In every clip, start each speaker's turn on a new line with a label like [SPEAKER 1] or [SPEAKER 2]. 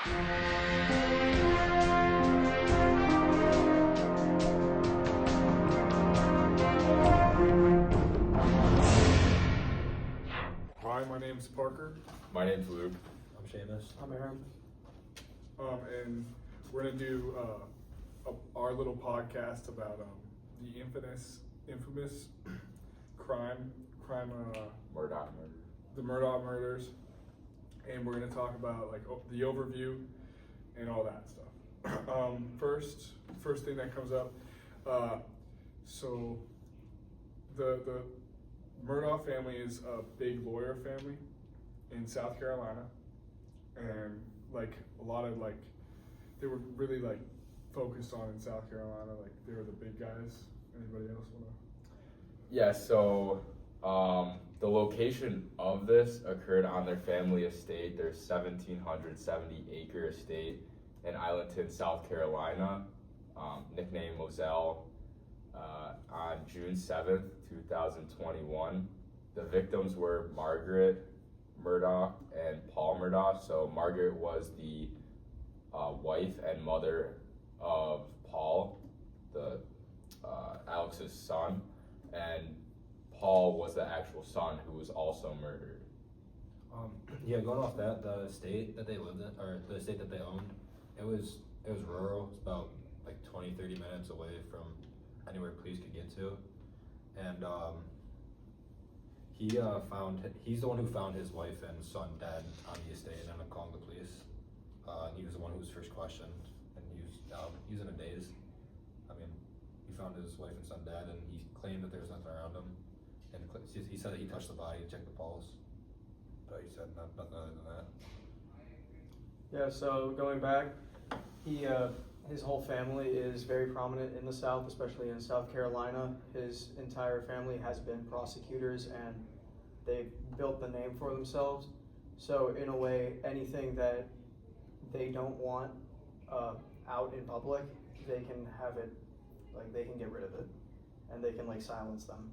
[SPEAKER 1] Hi, my name's Parker.
[SPEAKER 2] My name's Luke.
[SPEAKER 3] I'm Seamus.
[SPEAKER 4] I'm Aaron.
[SPEAKER 1] And we're gonna do our little podcast about the infamous crime,
[SPEAKER 2] Murdaugh murder.
[SPEAKER 1] the Murdaugh murders, and we're gonna talk about like the overview and all that stuff. First thing that comes up. So the Murdaugh family is a big lawyer family in South Carolina, and like a lot of like they were really like focused on in South Carolina, like they were the big guys. Anybody else wanna?
[SPEAKER 2] Yeah, so the location of this occurred on their family estate, their 1,770-acre estate in Islandton, South Carolina, nicknamed Moselle, on June 7th, 2021. The victims were Margaret Murdaugh and Paul Murdaugh. So Margaret was the wife and mother of Paul, Alex's son, and Paul was the actual son who was also murdered.
[SPEAKER 3] Yeah, going off that, the estate that they lived in, or the estate that they owned, it was rural. It's about like 20-30 minutes away from anywhere police could get to. And he's the one who found his wife and son dead on the estate and ended up calling the police. He was the one who was first questioned, and he was in a daze. I mean, he found his wife and son dead, and he claimed that there was nothing around him. And he said that he touched the body, checked the pulse, but he said nothing other than that.
[SPEAKER 4] Yeah, so going back, his whole family is very prominent in the South, especially in South Carolina. His entire family has been prosecutors, and they've built the name for themselves. So in a way, anything that they don't want out in public, they can have it, like they can get rid of it, and they can like silence them.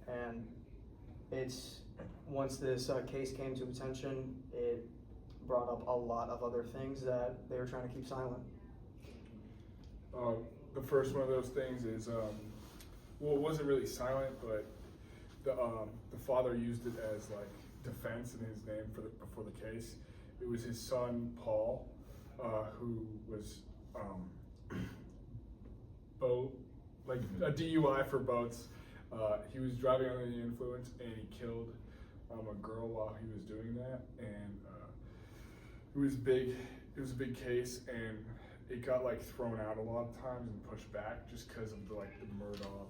[SPEAKER 4] And it's, once this case came to attention, it brought up a lot of other things that they were trying to keep silent.
[SPEAKER 1] The first one of those things is, well, it wasn't really silent, but the father used it as like defense in his name before the case. It was his son Paul, who was a DUI for boats. He was driving under the influence, and he killed a girl while he was doing that, and it was big. It was a big case, and it got like thrown out a lot of times and pushed back just because of the Murdaugh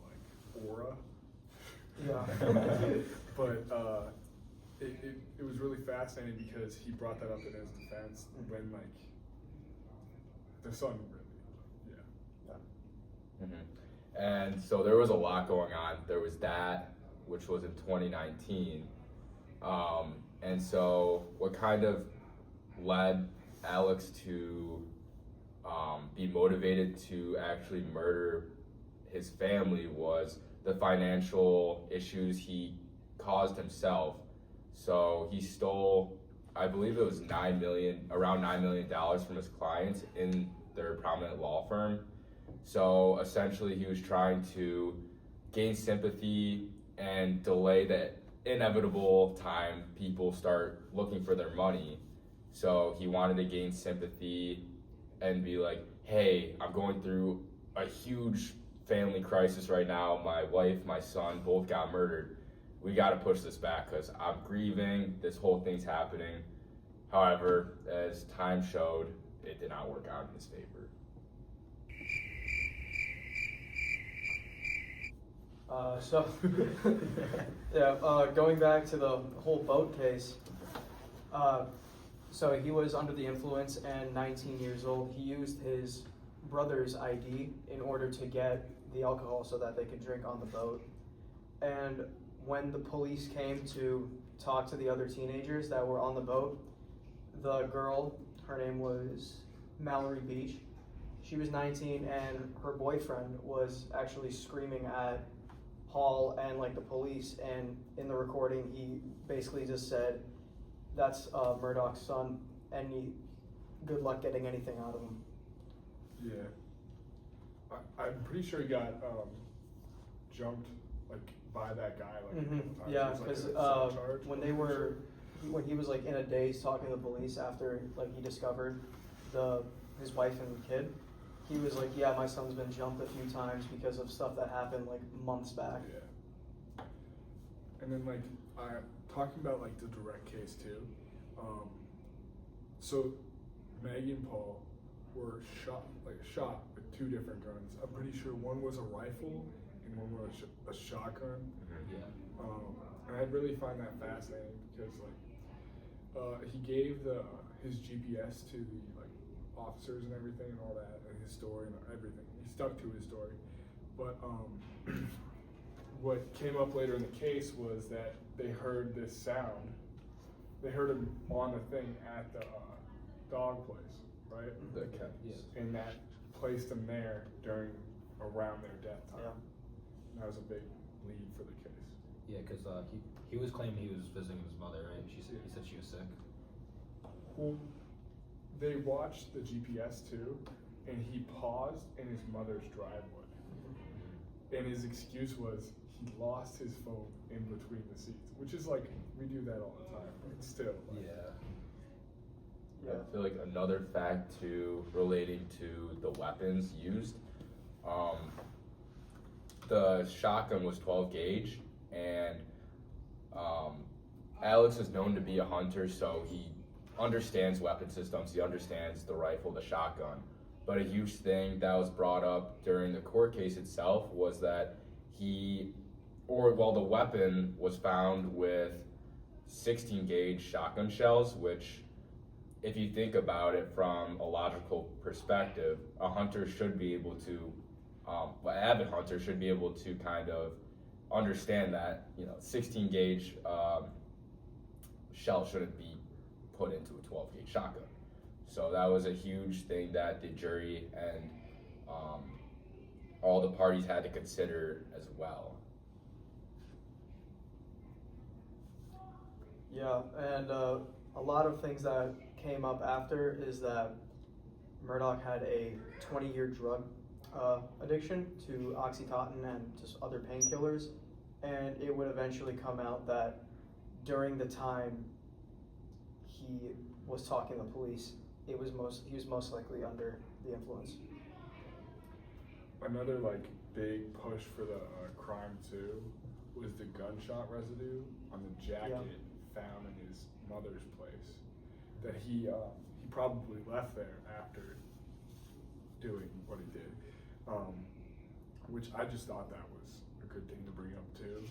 [SPEAKER 1] aura.
[SPEAKER 4] Yeah.
[SPEAKER 1] But it was really fascinating because he brought that up in his defense when like the son really, yeah.
[SPEAKER 2] Mm-hmm. And so there was a lot going on. There was that, which was in 2019. And so what kind of led Alex to be motivated to actually murder his family was the financial issues he caused himself. So he stole, I believe it was around $9 million from his clients in their prominent law firm. So essentially he was trying to gain sympathy and delay the inevitable time people start looking for their money. So he wanted to gain sympathy and be like, hey, I'm going through a huge family crisis right now. My wife, my son, both got murdered. We got to push this back because I'm grieving. This whole thing's happening. However, as time showed, it did not work out in his favor.
[SPEAKER 4] Going back to the whole boat case, so he was under the influence and 19 years old. He used his brother's ID in order to get the alcohol so that they could drink on the boat. And when the police came to talk to the other teenagers that were on the boat, the girl, her name was Mallory Beach, she was 19, and her boyfriend was actually screaming at Paul and like the police, and in the recording he basically just said, that's Murdaugh's son, and good luck getting anything out of him.
[SPEAKER 1] Yeah. I'm pretty sure he got jumped like by that guy like a couple times.
[SPEAKER 4] Yeah,
[SPEAKER 1] It was, like,
[SPEAKER 4] because
[SPEAKER 1] an assault charge,
[SPEAKER 4] when
[SPEAKER 1] I'm
[SPEAKER 4] they
[SPEAKER 1] pretty
[SPEAKER 4] were
[SPEAKER 1] sure.
[SPEAKER 4] when he was like in a daze talking to the police after like he discovered his wife and kid, he was like, yeah, my son's been jumped a few times because of stuff that happened like months back.
[SPEAKER 1] Yeah. And then like talking about like the direct case too. So Maggie and Paul were shot with two different guns. I'm pretty sure one was a rifle and one was a shotgun.
[SPEAKER 3] Yeah.
[SPEAKER 1] And I really find that fascinating because like he gave his GPS to the like officers and everything and all that and his story and everything. He stuck to his story. But what came up later in the case was that they heard this sound. They heard him on the thing at the dog place, right?
[SPEAKER 2] The cat.
[SPEAKER 3] Yeah.
[SPEAKER 1] And that placed them there around their death time.
[SPEAKER 4] Yeah.
[SPEAKER 1] And that was a big lead for the case.
[SPEAKER 3] Yeah, because he was claiming he was visiting his mother, right? He said she was sick.
[SPEAKER 1] Well, they watched the GPS too, and he paused in his mother's driveway. And his excuse was he lost his phone in between the seats, which is like, we do that all the time, but still. Like,
[SPEAKER 3] Yeah.
[SPEAKER 2] I feel like another fact too relating to the weapons used. The shotgun was 12 gauge, and Alex is known to be a hunter, so he understands weapon systems. He understands the rifle, the shotgun. But a huge thing that was brought up during the court case itself was that the weapon was found with 16 gauge shotgun shells, which, if you think about it from a logical perspective, a hunter should be able to, an avid hunter should be able to kind of understand that, 16 gauge shell shouldn't be put into a 12 gauge shotgun. So that was a huge thing that the jury and all the parties had to consider as well.
[SPEAKER 4] Yeah, and a lot of things that came up after is that Murdaugh had a 20-year drug addiction to Oxycontin and just other painkillers, and it would eventually come out that during the time he was talking to police, he was most likely under the influence.
[SPEAKER 1] Another like big push for the crime too was the gunshot residue on the jacket found in his mother's place that he probably left there after doing what he did, which I just thought that was a good thing to bring up too.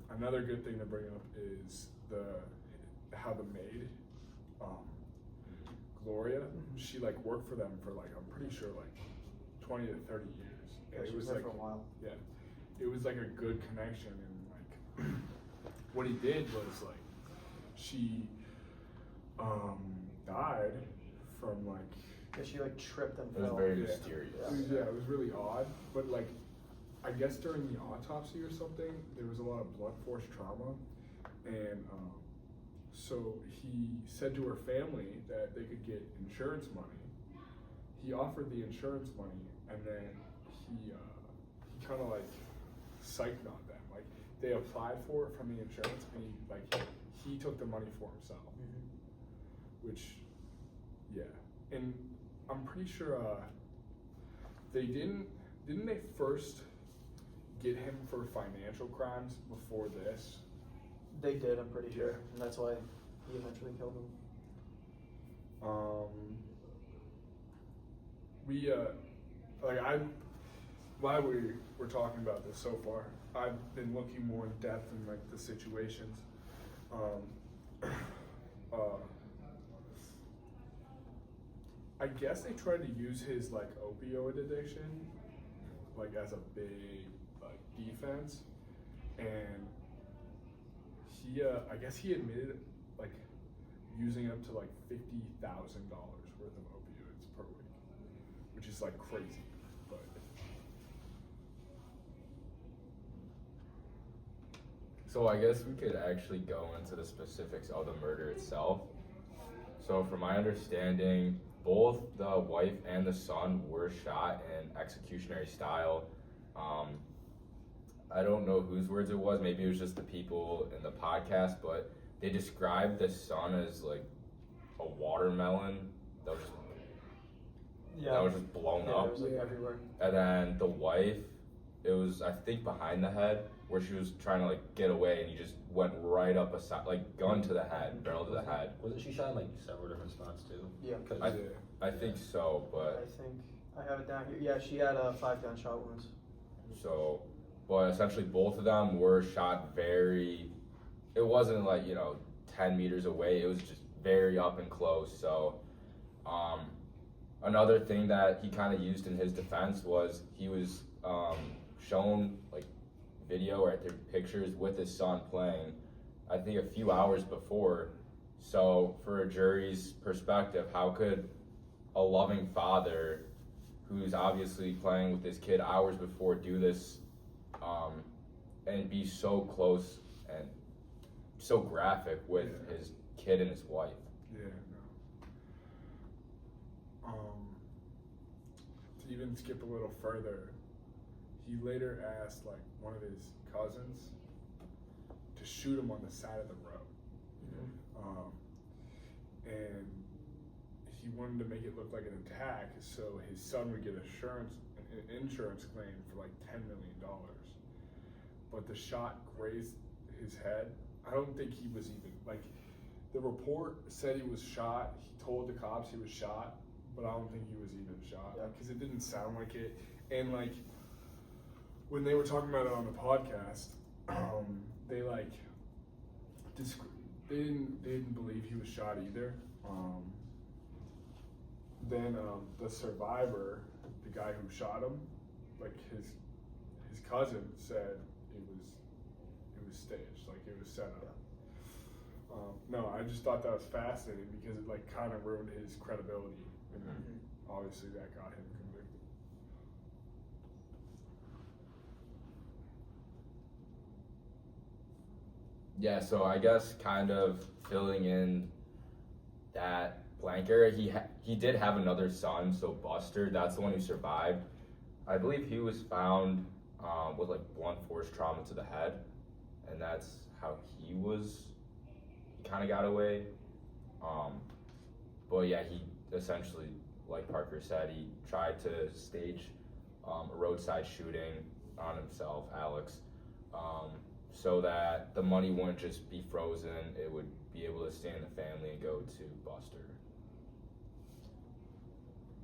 [SPEAKER 1] Another good thing to bring up is how the maid, Gloria, she like worked for them for like, I'm pretty sure like 20 to 30 years.
[SPEAKER 4] Yeah,
[SPEAKER 1] And
[SPEAKER 4] she
[SPEAKER 1] it
[SPEAKER 4] was
[SPEAKER 1] was
[SPEAKER 4] there
[SPEAKER 1] like,
[SPEAKER 4] for a while.
[SPEAKER 1] yeah, it was like a good connection, and like what he did was like she died from like,
[SPEAKER 4] Yeah, she like tripped and
[SPEAKER 2] It was
[SPEAKER 4] fell.
[SPEAKER 2] very
[SPEAKER 1] Yeah.
[SPEAKER 2] mysterious.
[SPEAKER 1] it was really odd, but like I guess during the autopsy or something there was a lot of blunt force trauma, and so he said to her family that they could get insurance money. He offered the insurance money, and then he kind of like psyched on them. Like they applied for it from the insurance, and he took the money for himself. Which, yeah, and I'm pretty sure they didn't they first get him for financial crimes before this?
[SPEAKER 4] They did, I'm pretty sure,
[SPEAKER 1] Yeah.
[SPEAKER 4] and that's why he eventually killed him.
[SPEAKER 1] While we're talking about this so far, I've been looking more in depth in like the situations. I guess they tried to use his like opioid addiction like as a big like defense, and he I guess he admitted like using up to like $50,000 worth of opioids per week, which is like crazy. But
[SPEAKER 2] So I guess we could actually go into the specifics of the murder itself. So from my understanding, both the wife and the son were shot in executionary style. I don't know whose words it was. Maybe it was just the people in the podcast, but they described the son as like a watermelon that was just blown
[SPEAKER 4] Yeah,
[SPEAKER 2] up.
[SPEAKER 4] it was like everywhere.
[SPEAKER 2] And then the wife, it was I think behind the head where she was trying to like get away, and he just went right up a side, like gun to the head, barrel to the head.
[SPEAKER 3] Wasn't she shot in like several different spots too?
[SPEAKER 4] Yeah.
[SPEAKER 3] 'Cause-
[SPEAKER 2] I think so,
[SPEAKER 4] I
[SPEAKER 2] but
[SPEAKER 4] think I have it down here. Yeah, she had 5 gunshot wounds.
[SPEAKER 2] so, but essentially both of them were shot very. It wasn't like 10 meters away. It was just very up and close. So, another thing that he kind of used in his defense was he was shown like video or pictures with his son playing, I think a few hours before. So for a jury's perspective, how could a loving father who's obviously playing with his kid hours before do this and be so close and so graphic with his kid and his wife?
[SPEAKER 1] Yeah, no. To even skip a little further, he later asked like one of his cousins to shoot him on the side of the road. And he wanted to make it look like an attack, so his son would get an insurance claim for like $10 million. But the shot grazed his head. I don't think he was even like. The report said he was shot. He told the cops he was shot, but I don't think he was even shot because it didn't sound like it. And like when they were talking about it on the podcast, they like they didn't believe he was shot either. Then the survivor, the guy who shot him, like his cousin said it was staged, like it was set up. No, I just thought that was fascinating because it like kind of ruined his credibility, and obviously that got him convicted.
[SPEAKER 2] Yeah, so I guess kind of filling in that blank area, he did have another son, so Buster, that's the one who survived. I believe he was found with like blunt force trauma to the head, and that's how he kind of got away. But yeah, he essentially, like Parker said, he tried to stage a roadside shooting on himself, Alex, so that the money wouldn't just be frozen, it would be able to stay in the family and go to Buster.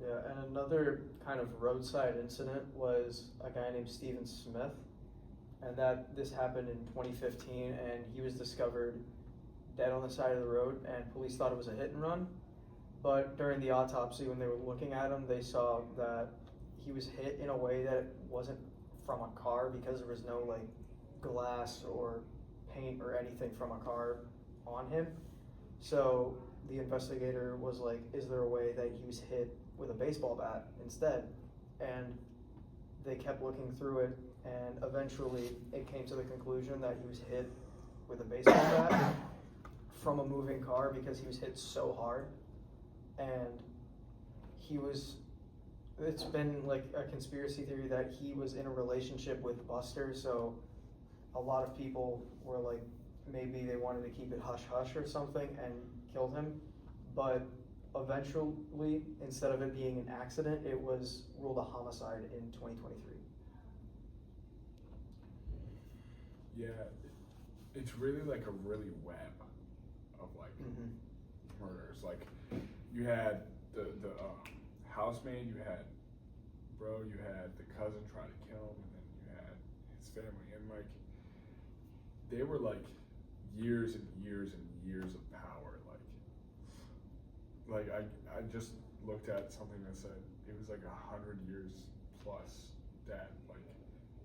[SPEAKER 4] Yeah, and another kind of roadside incident was a guy named Stephen Smith, and this happened in 2015, and he was discovered dead on the side of the road, and police thought it was a hit and run. But during the autopsy, when they were looking at him, they saw that he was hit in a way that it wasn't from a car because there was no like glass or paint or anything from a car on him. So the investigator was like, is there a way that he was hit with a baseball bat instead? And they kept looking through it, and eventually it came to the conclusion that he was hit with a baseball bat from a moving car because he was hit so hard. And it's been like a conspiracy theory that he was in a relationship with Buster, so a lot of people were like, maybe they wanted to keep it hush-hush or something and killed him. But eventually, instead of it being an accident, it was ruled a homicide in 2023.
[SPEAKER 1] Yeah, it's really like a really web of like murders. Like you had the housemaid, you had the cousin try to kill him, and then you had his family, and like they were like years and years and years of power. Like I just looked at something that said it was like 100 years plus that like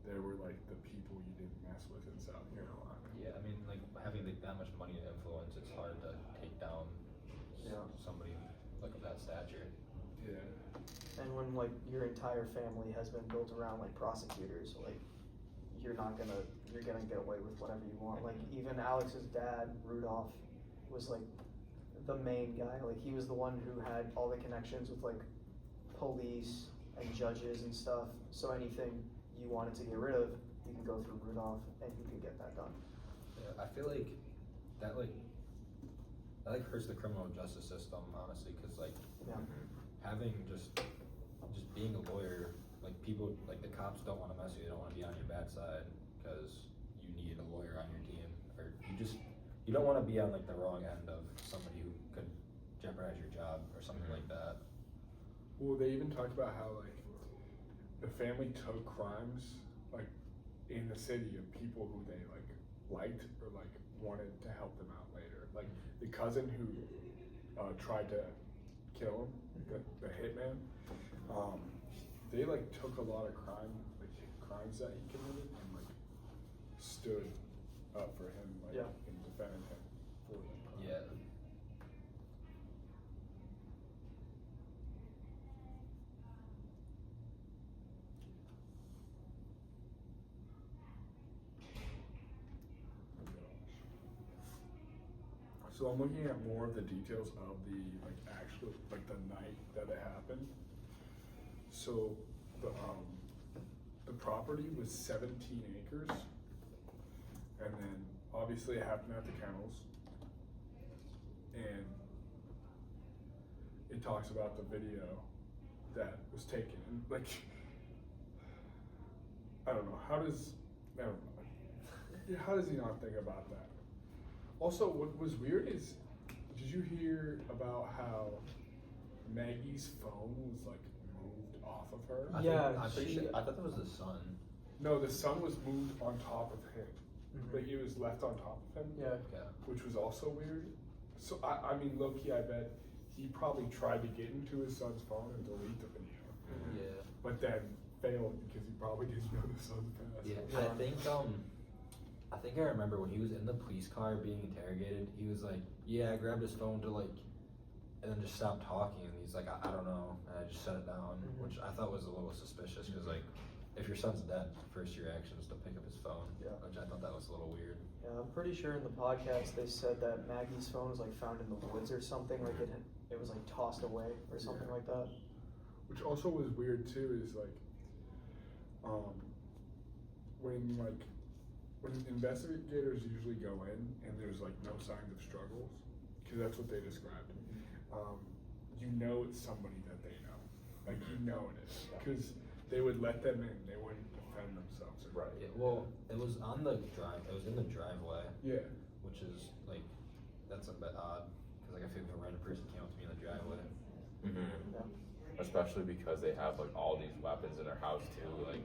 [SPEAKER 1] they were like the people you didn't mess with in South Carolina.
[SPEAKER 3] Yeah, I mean, like having like that much money and influence, it's hard to take down somebody like of that stature.
[SPEAKER 1] Yeah.
[SPEAKER 4] And when like your entire family has been built around like prosecutors, like you're gonna get away with whatever you want. Like even Alex's dad, Rudolph, was like the main guy. Like he was the one who had all the connections with like police and judges and stuff. So anything you wanted to get rid of, you could go through Murdaugh and he could get that done.
[SPEAKER 3] Yeah, I feel like that hurts the criminal justice system, honestly, because like
[SPEAKER 4] Yeah.
[SPEAKER 3] having just being a lawyer, like people, like the cops don't want to mess with you, they don't want to be on your bad side because you need a lawyer on your team, or you don't want to be on like the wrong end of somebody who could jeopardize your job or something like that.
[SPEAKER 1] Well, they even talked about how like the family took crimes like in the city of people who they like liked or like wanted to help them out later. Like the cousin who tried to kill him, the hitman. They like took a lot of crimes that he committed and like stood up for him, like
[SPEAKER 4] Yeah.
[SPEAKER 1] and defended him for them.
[SPEAKER 3] Yeah.
[SPEAKER 1] So I'm looking at more of the details of the like actual like the night that it happened. So the property was 17 acres, and then obviously it happened at the kennels, and it talks about the video that was taken. And like, I don't know, never mind. How does he not think about that? Also, what was weird is, did you hear about how Maggie's phone was like moved off of her?
[SPEAKER 3] I thought that was the son.
[SPEAKER 1] No, the son was moved on top of him.
[SPEAKER 4] Mhm.
[SPEAKER 1] Like it was left on top of him.
[SPEAKER 4] Yeah.
[SPEAKER 3] Yeah.
[SPEAKER 1] Which was also weird. So I mean, low key, I bet he probably tried to get into his son's phone and delete the video,
[SPEAKER 3] Yeah.
[SPEAKER 1] but then failed because he probably didn't know the son passed.
[SPEAKER 3] Yeah.
[SPEAKER 4] Yeah.
[SPEAKER 3] I think I remember when he was in the police car being interrogated, he was like, yeah, I grabbed his phone to like, and then just stopped talking, and he's like, I don't know, and I just set it down,
[SPEAKER 4] Mhm.
[SPEAKER 3] which I thought was a little suspicious, because like, if your son's dead, first reaction is to pick up his phone,
[SPEAKER 4] Yeah.
[SPEAKER 3] which I thought that was a little weird.
[SPEAKER 4] Yeah, I'm pretty sure in the podcast they said that Maggie's phone was like found in the woods or something, like it was like tossed away or something
[SPEAKER 1] Yeah.
[SPEAKER 4] like that.
[SPEAKER 1] Which also was weird too is like, when investigators usually go in and there's like no signs of struggles, because that's what they described. You know it's somebody that they know, like you know it is, because they would let them in, they wouldn't defend themselves.
[SPEAKER 2] Right.
[SPEAKER 3] Yeah, well, it was on the it was in the driveway,
[SPEAKER 1] Yeah.
[SPEAKER 3] which is like, that's a bit odd, because like I feel if a random person came up to me in the driveway.
[SPEAKER 4] Yeah.
[SPEAKER 2] Especially because they have like all these weapons in their house too. Like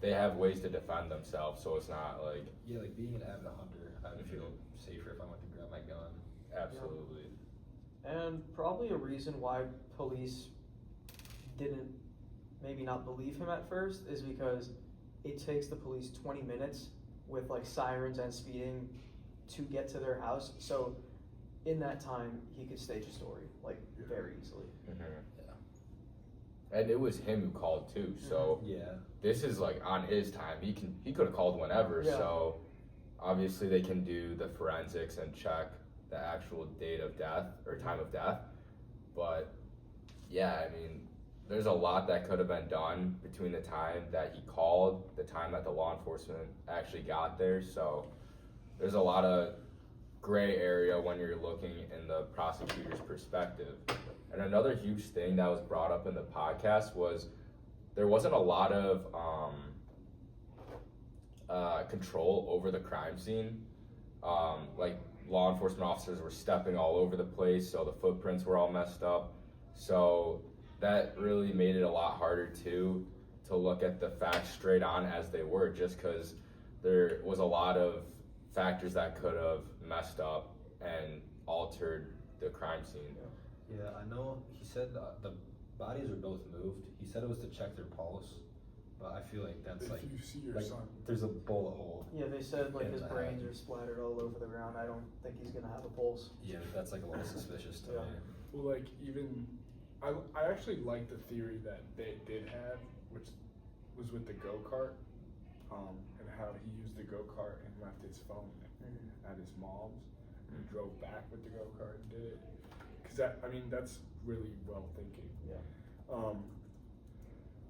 [SPEAKER 2] they have ways to defend themselves, so it's not like
[SPEAKER 3] Yeah, like being an avid hunter, I would feel safer if I went to grab my gun.
[SPEAKER 2] absolutely.
[SPEAKER 4] And probably a reason why police didn't maybe not believe him at first is because it takes the police 20 minutes with like sirens and speeding to get to their house. So in that time, he could stage a story like very easily.
[SPEAKER 2] And it was him who called too. So
[SPEAKER 3] Yeah.
[SPEAKER 2] this is like on his time. He could have called whenever.
[SPEAKER 4] Yeah.
[SPEAKER 2] So obviously they can do the forensics and check the actual date of death or time of death. But yeah, I mean, there's a lot that could have been done between the time that he called, the time that the law enforcement actually got there. So there's a lot of gray area when you're looking in the prosecutor's perspective. And another huge thing that was brought up in the podcast was there wasn't a lot of control over the crime scene. Like law enforcement officers were stepping all over the place, so the footprints were all messed up. So that really made it a lot harder too to look at the facts straight on as they were, just because there was a lot of factors that could have messed up and altered the crime scene.
[SPEAKER 3] Yeah, I know he said the bodies were both moved. He said it was to check their pulse, but I feel like that's
[SPEAKER 1] If
[SPEAKER 3] like,
[SPEAKER 1] you see your
[SPEAKER 3] like
[SPEAKER 1] son,
[SPEAKER 3] there's a bullet hole.
[SPEAKER 4] Yeah, they said like
[SPEAKER 3] In
[SPEAKER 4] his
[SPEAKER 3] the
[SPEAKER 4] brains
[SPEAKER 3] head.
[SPEAKER 4] are splattered all over the ground. I don't think he's gonna have a pulse.
[SPEAKER 3] Yeah, that's like a little suspicious to
[SPEAKER 4] Yeah.
[SPEAKER 3] me.
[SPEAKER 1] well, like even I actually like the theory that they did have, which was with the go-kart, and how he used the go-kart and left his phone at his mom's and drove back with the go-kart and did it. because that's really well thinking.
[SPEAKER 4] Yeah.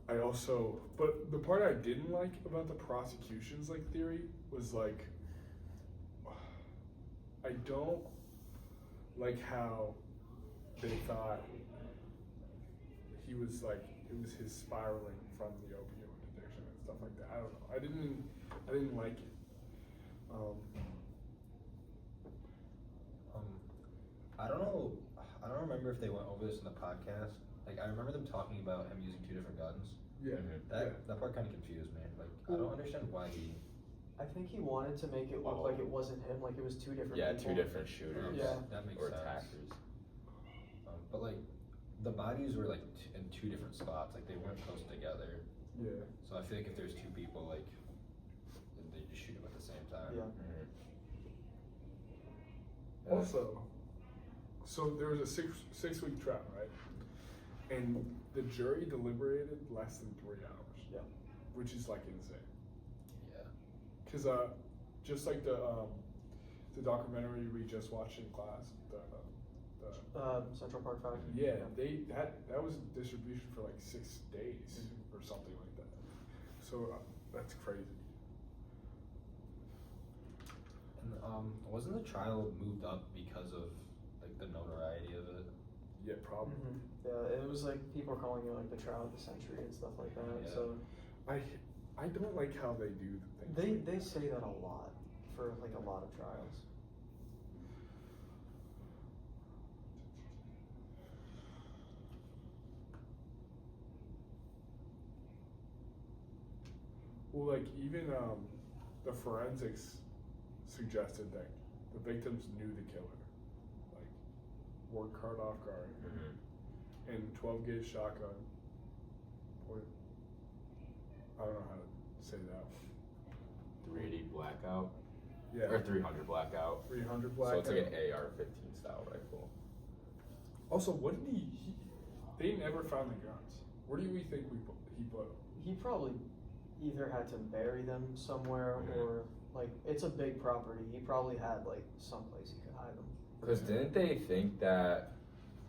[SPEAKER 1] I also, but the part I didn't like about the prosecution's like theory was like, I don't like how they thought he was like, it was his spiraling from the opioid addiction and stuff like that. I don't know. I didn't like it.
[SPEAKER 3] I don't know. I don't remember if they went over this in the podcast. Like, I remember them talking about him using 2 different guns.
[SPEAKER 1] Yeah.
[SPEAKER 3] That part kind of confused me. Like, I don't understand why he.
[SPEAKER 4] I think he wanted to make it look like it wasn't him, like it was 2 different
[SPEAKER 2] Yeah,
[SPEAKER 4] people.
[SPEAKER 2] 2 different shooters.
[SPEAKER 4] Yeah.
[SPEAKER 3] That makes
[SPEAKER 2] or
[SPEAKER 3] sense.
[SPEAKER 2] attackers.
[SPEAKER 3] But like, the bodies were like in 2 different spots. Like, they weren't close together.
[SPEAKER 1] Yeah.
[SPEAKER 3] So I feel like if there's 2 people, like, they just shoot them at the same time.
[SPEAKER 4] Yeah.
[SPEAKER 1] Also, so there was a six-week trial, right? And the jury deliberated less than 3 hours.
[SPEAKER 4] Yeah.
[SPEAKER 1] Which is like insane.
[SPEAKER 3] Yeah.
[SPEAKER 1] Cause just like the documentary we just watched in class, the
[SPEAKER 4] Central Park 5.
[SPEAKER 1] yeah, that was distribution for like 6 days or something like that. So that's crazy.
[SPEAKER 3] And wasn't the trial moved up because of like the notoriety of it?
[SPEAKER 1] Yeah, probably.
[SPEAKER 4] Mm-hmm. Yeah, it was like people are calling it like the trial of the century and stuff like that.
[SPEAKER 3] Yeah.
[SPEAKER 4] So
[SPEAKER 1] I don't like how they do things.
[SPEAKER 4] they say that a lot for like a lot of trials.
[SPEAKER 1] Well, like even the forensics suggested that the victims knew the killer, like were caught off guard, and 12 gauge shotgun. Or, I don't know how to say that.
[SPEAKER 2] 380 blackout.
[SPEAKER 1] Yeah.
[SPEAKER 2] Or 300 blackout.
[SPEAKER 1] 300
[SPEAKER 2] So
[SPEAKER 1] blackout.
[SPEAKER 2] it's like an AR-15 style rifle.
[SPEAKER 1] Also, what did he? They never found the guns. Where do we think he put them?
[SPEAKER 4] He probably either had to bury them somewhere or like it's a big property. He probably had like someplace he could hide them.
[SPEAKER 2] Because didn't they think that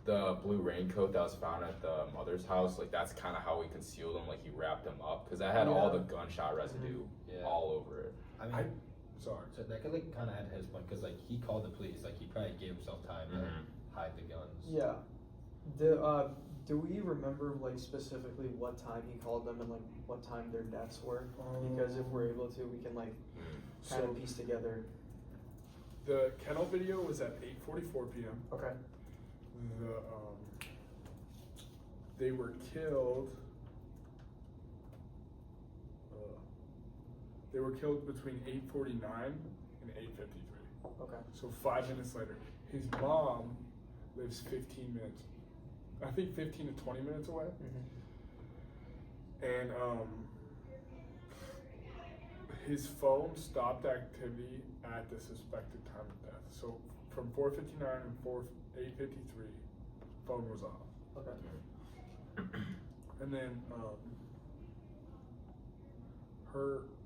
[SPEAKER 2] the blue raincoat that was found at the mother's house, like that's kind of how he concealed them, like he wrapped them up? Because that had all the gunshot residue all over it.
[SPEAKER 3] I mean,
[SPEAKER 1] Sorry.
[SPEAKER 3] so that could like kind of add to his point because like he called the police, like he probably gave himself time to hide the guns.
[SPEAKER 4] Yeah. Do we remember like specifically what time he called them and like what time their deaths were? Because if we're able to, we can like kind of piece together.
[SPEAKER 1] The kennel video was at 8:44 p.m.
[SPEAKER 4] Okay.
[SPEAKER 1] They were killed. They were killed between 8:49 and 8:53.
[SPEAKER 4] Okay.
[SPEAKER 1] So 5 minutes later, his mom lives 15 minutes. I think 15 to 20 minutes away. And his phone stopped activity at the suspected time of death. So from 4:59 and 8:53, phone was off.
[SPEAKER 4] Okay.
[SPEAKER 1] And then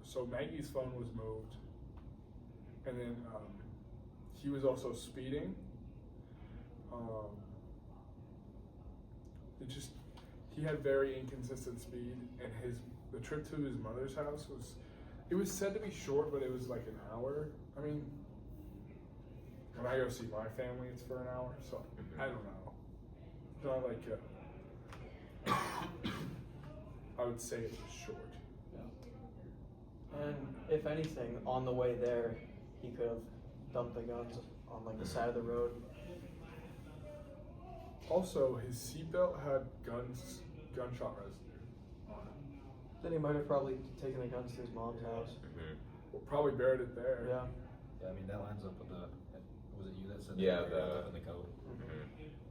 [SPEAKER 1] so Maggie's phone was moved, and then he was also speeding. He had very inconsistent speed, and the trip to his mother's house was said to be short, but it was like an hour. I mean, when I go see my family, it's for an hour, so I don't know. It's not like I would say it was short.
[SPEAKER 4] Yeah. And if anything, on the way there, he could have dumped the guns on like the side of the road.
[SPEAKER 1] Also, his seatbelt had gunshot residue on it.
[SPEAKER 4] Then he might have probably taken the guns to his mom's house.
[SPEAKER 1] Well, probably buried it there.
[SPEAKER 4] Yeah.
[SPEAKER 3] Yeah, I mean that lines up with the. Was it you that said?
[SPEAKER 2] Yeah,
[SPEAKER 3] that they were in the coat.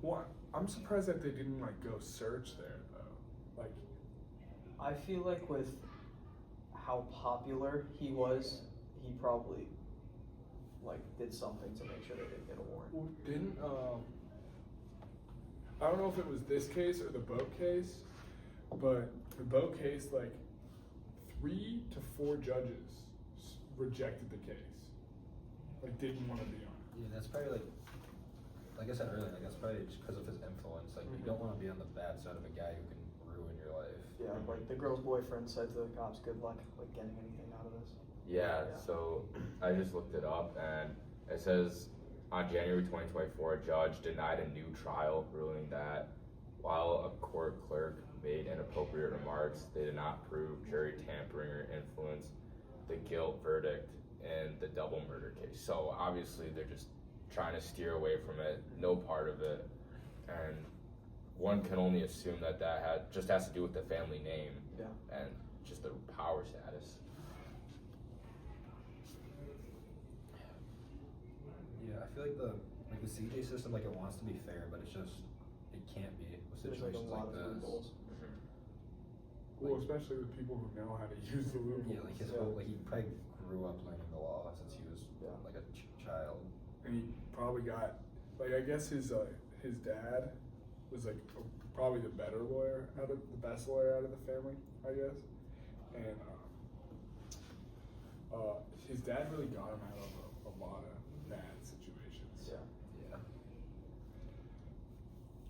[SPEAKER 1] Well, I'm surprised that they didn't like go search there though. Like,
[SPEAKER 4] I feel like with how popular he was, he probably like did something to make sure they didn't get a warrant.
[SPEAKER 1] well, didn't I don't know if it was this case or the boat case, but the boat case, like 3 to 4 judges rejected the case. Like didn't want to be on it.
[SPEAKER 3] Yeah, that's probably like like I said earlier, like that's probably just because of his influence. Like you don't want to be on the bad side of a guy who can ruin your life.
[SPEAKER 4] Yeah, like the girl's boyfriend said to the cops, "Good luck like getting anything out of this."
[SPEAKER 2] Yeah,
[SPEAKER 4] Yeah.
[SPEAKER 2] so I just looked it up, and it says on January 2024, a judge denied a new trial, ruling that while a court clerk made inappropriate remarks, they did not prove jury tampering or influence the guilt verdict in the double murder case. So obviously they're just trying to steer away from it, no part of it, and one can only assume that just has to do with the family name and just the power status.
[SPEAKER 3] Yeah, I feel like the CJ system, like it wants to be fair, but it can't be with
[SPEAKER 4] There's like a
[SPEAKER 3] situations
[SPEAKER 4] lot
[SPEAKER 3] like
[SPEAKER 4] of
[SPEAKER 3] this.
[SPEAKER 4] loopholes.
[SPEAKER 1] Well, especially with people who know how to use the loopholes.
[SPEAKER 3] Yeah, like his whole, like he probably grew up learning the law since he was like a child.
[SPEAKER 1] And he probably got, like, I guess his dad was like probably the best lawyer out of the family, I guess. And his dad really got him out of a lot of bad situations.
[SPEAKER 4] Yeah.
[SPEAKER 3] Yeah.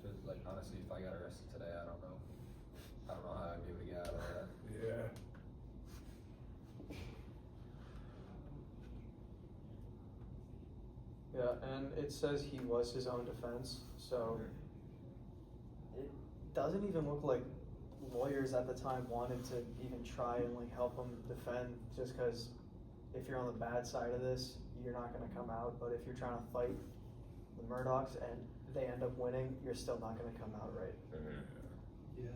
[SPEAKER 3] Cause like honestly, if I got arrested today, I don't know how I'd be able to get out of that.
[SPEAKER 1] Yeah.
[SPEAKER 4] Yeah, and it says he was his own defense, so it doesn't even look like lawyers at the time wanted to even try and like help him defend, just because if you're on the bad side of this, you're not going to come out, but if you're trying to fight the Murdaughs and they end up winning, you're still not going to come out right.
[SPEAKER 3] Yeah.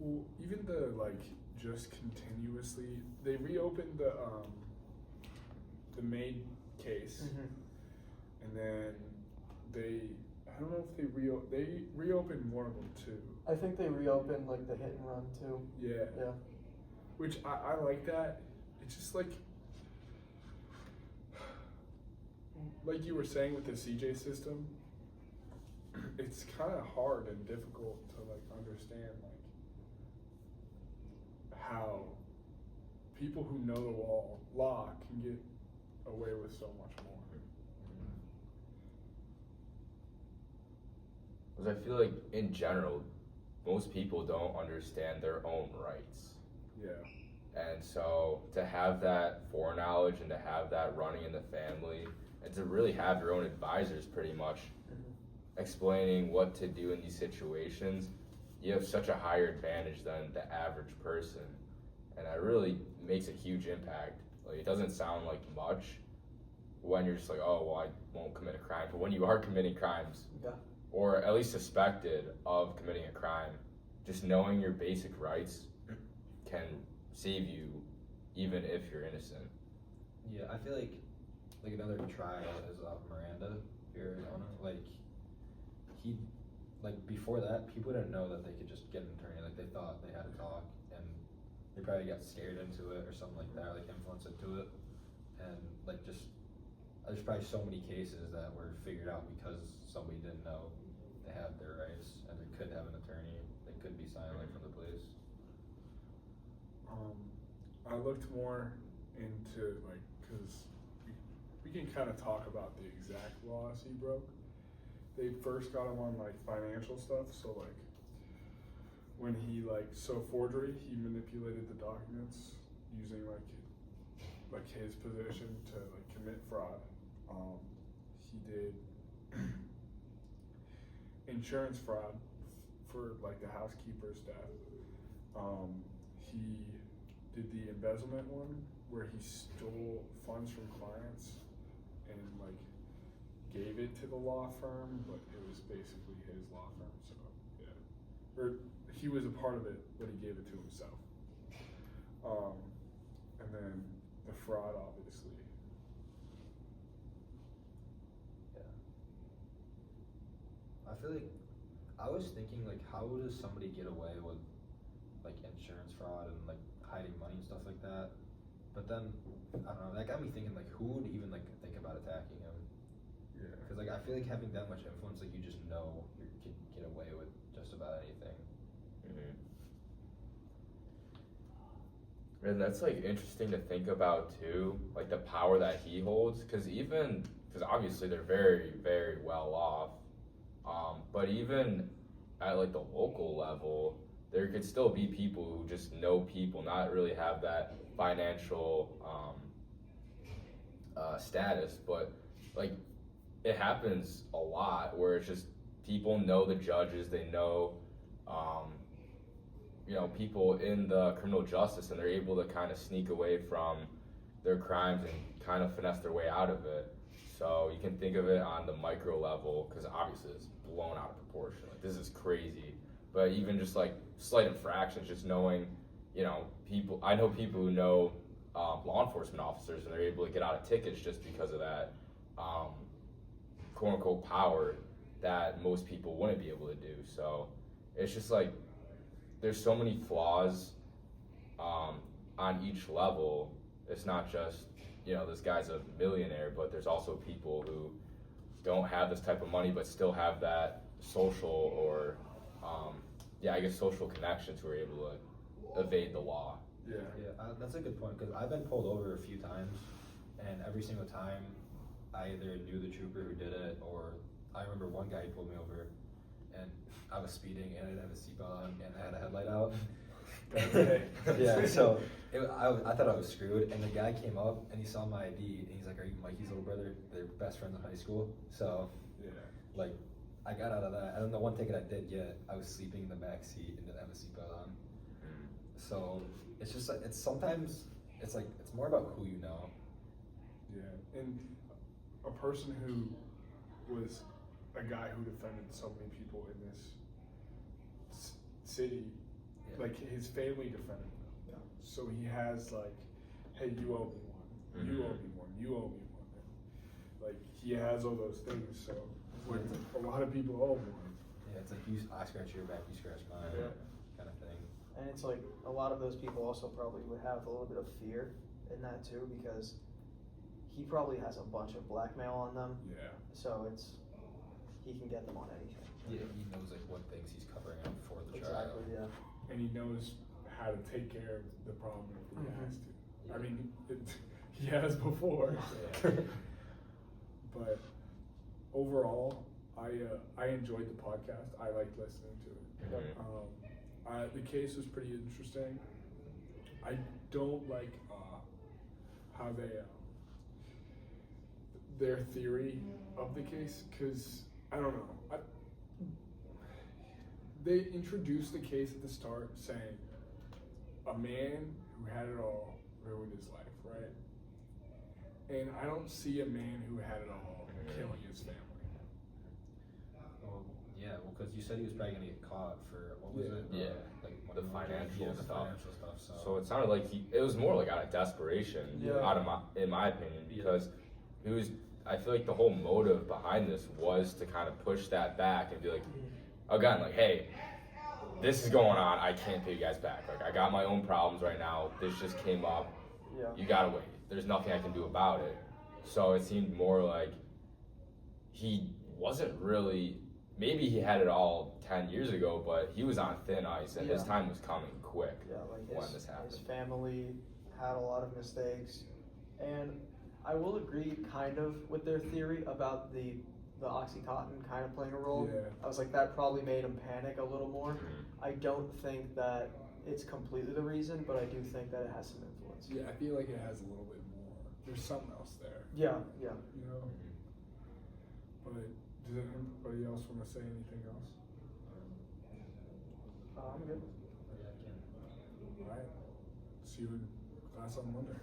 [SPEAKER 1] Well, even the just continuously, they reopened the main case, and then I don't know if they reopened one of them too.
[SPEAKER 4] I think they reopened like the hit and run too.
[SPEAKER 1] Yeah.
[SPEAKER 4] Yeah.
[SPEAKER 1] Which I like that. It's just like you were saying with the CJ system, it's kind of hard and difficult to understand how people who know the law can get away with so much more.
[SPEAKER 2] Because I feel like in general, most people don't understand their own rights.
[SPEAKER 1] Yeah.
[SPEAKER 2] And so to have that foreknowledge and to have that running in the family, and to really have your own advisors pretty much explaining what to do in these situations, you have such a higher advantage than the average person. And that really makes a huge impact. Like, it doesn't sound like much when you're just like, oh, well, I won't commit a crime. But when you are committing crimes, or at least suspected of committing a crime, just knowing your basic rights can save you even if you're innocent.
[SPEAKER 3] Yeah, I feel like another trial is Miranda here in Arizona. Before that, people didn't know that they could just get an attorney. Like, they thought they had to talk, and they probably got scared into it or something like that, like influenced into it. And there's probably so many cases that were figured out because somebody didn't know they had their rights and they could have an attorney. They could be silent from the police.
[SPEAKER 1] I looked more into because we can kind of talk about the exact laws he broke. They first got him on financial stuff, so when he forgery, he manipulated the documents using his position to commit fraud. He did insurance fraud for the housekeeper's death. He did the embezzlement one where he stole funds from clients and gave it to the law firm, but it was basically his law firm. So yeah, or he was a part of it, but he gave it to himself. And then the fraud, obviously.
[SPEAKER 3] Yeah. I feel like I was thinking how does somebody get away with insurance fraud and hiding money and stuff like that? But then I don't know, that got me thinking who would even think about attacking him?
[SPEAKER 1] Yeah.
[SPEAKER 3] Because I feel like having that much influence, you just know you can get away with just about anything.
[SPEAKER 2] And that's like interesting to think about too, like the power that he holds, because obviously they're very, very well off, but even at like the local level, there could still be people who just know people, not really have that financial status, but like it happens a lot where it's just people know the judges, they know people in the criminal justice, and they're able to kind of sneak away from their crimes and kind of finesse their way out of it. So you can think of it on the micro level, because obviously it's blown out of proportion. Like, this is crazy. But even just like slight infractions, just knowing, people. I know people who know law enforcement officers, and they're able to get out of tickets just because of that quote unquote power that most people wouldn't be able to do. So it's just like there's so many flaws on each level. It's not just this guy's a millionaire, but there's also people who don't have this type of money but still have that social or social connections who are able to evade the law.
[SPEAKER 1] Yeah.
[SPEAKER 3] That's a good point, because I've been pulled over a few times, and every single time I either knew the trooper who did it, or I remember one guy pulled me over and I was speeding and I didn't have a seatbelt on and I had a headlight out. Yeah, so I thought I was screwed, and the guy came up and he saw my ID and he's like, "Are you Mikey's little brother?" They're best friends in high school. So like I got out of that, and then the one ticket I did get, I was sleeping in the back seat and didn't have a seatbelt on. So it's just like it's more about who you know.
[SPEAKER 1] Yeah, and a person who was a guy who defended so many people in this city, like his family defended him.
[SPEAKER 4] Yeah.
[SPEAKER 1] So he has like, hey, you owe me one, you owe me one, you owe me one. Like he has all those things. So when a lot of people owe him one.
[SPEAKER 3] Yeah, it's like I scratch your back, you scratch mine, kind of thing.
[SPEAKER 4] And it's like a lot of those people also probably would have a little bit of fear in that too, because he probably has a bunch of blackmail on them.
[SPEAKER 1] Yeah.
[SPEAKER 4] So he can get them on anything.
[SPEAKER 3] Yeah, he knows like what things he's covering up for the trial.
[SPEAKER 4] Exactly, yeah.
[SPEAKER 1] And he knows how to take care of the problem if he has to.
[SPEAKER 3] Yeah.
[SPEAKER 1] I mean, he has before. But overall, I enjoyed the podcast. I liked listening to it. The case was pretty interesting. I don't like how they their theory of the case, because I don't know. They introduced the case at the start saying a man who had it all ruined his life, right? And I don't see a man who had it all killing his family.
[SPEAKER 3] Well, because you said he was probably gonna get caught for what was it?
[SPEAKER 2] Yeah.
[SPEAKER 3] Like
[SPEAKER 2] The financial
[SPEAKER 3] the
[SPEAKER 2] stuff.
[SPEAKER 3] financial stuff.
[SPEAKER 2] So it sounded like it was more like out of desperation, in my opinion, because I feel like the whole motive behind this was to kind of push that back and be like, again, like, hey, this is going on, I can't pay you guys back. Like, I got my own problems right now, this just came up, you gotta wait. There's nothing I can do about it. So it seemed more like he wasn't really, maybe he had it all 10 years ago, but he was on thin ice, and his time was coming quick when this happened.
[SPEAKER 4] His family had a lot of mistakes, and I will agree kind of with their theory about the Oxycontin kind of playing a role.
[SPEAKER 1] Yeah.
[SPEAKER 4] I was like, that probably made him panic a little more. I don't think that it's completely the reason, but I do think that it has some influence.
[SPEAKER 1] Yeah, I feel like it has a little bit more. There's something else there.
[SPEAKER 4] Yeah.
[SPEAKER 1] You know? But does anybody else want to say anything else?
[SPEAKER 4] I'm good.
[SPEAKER 1] Alright. See you in class on Monday.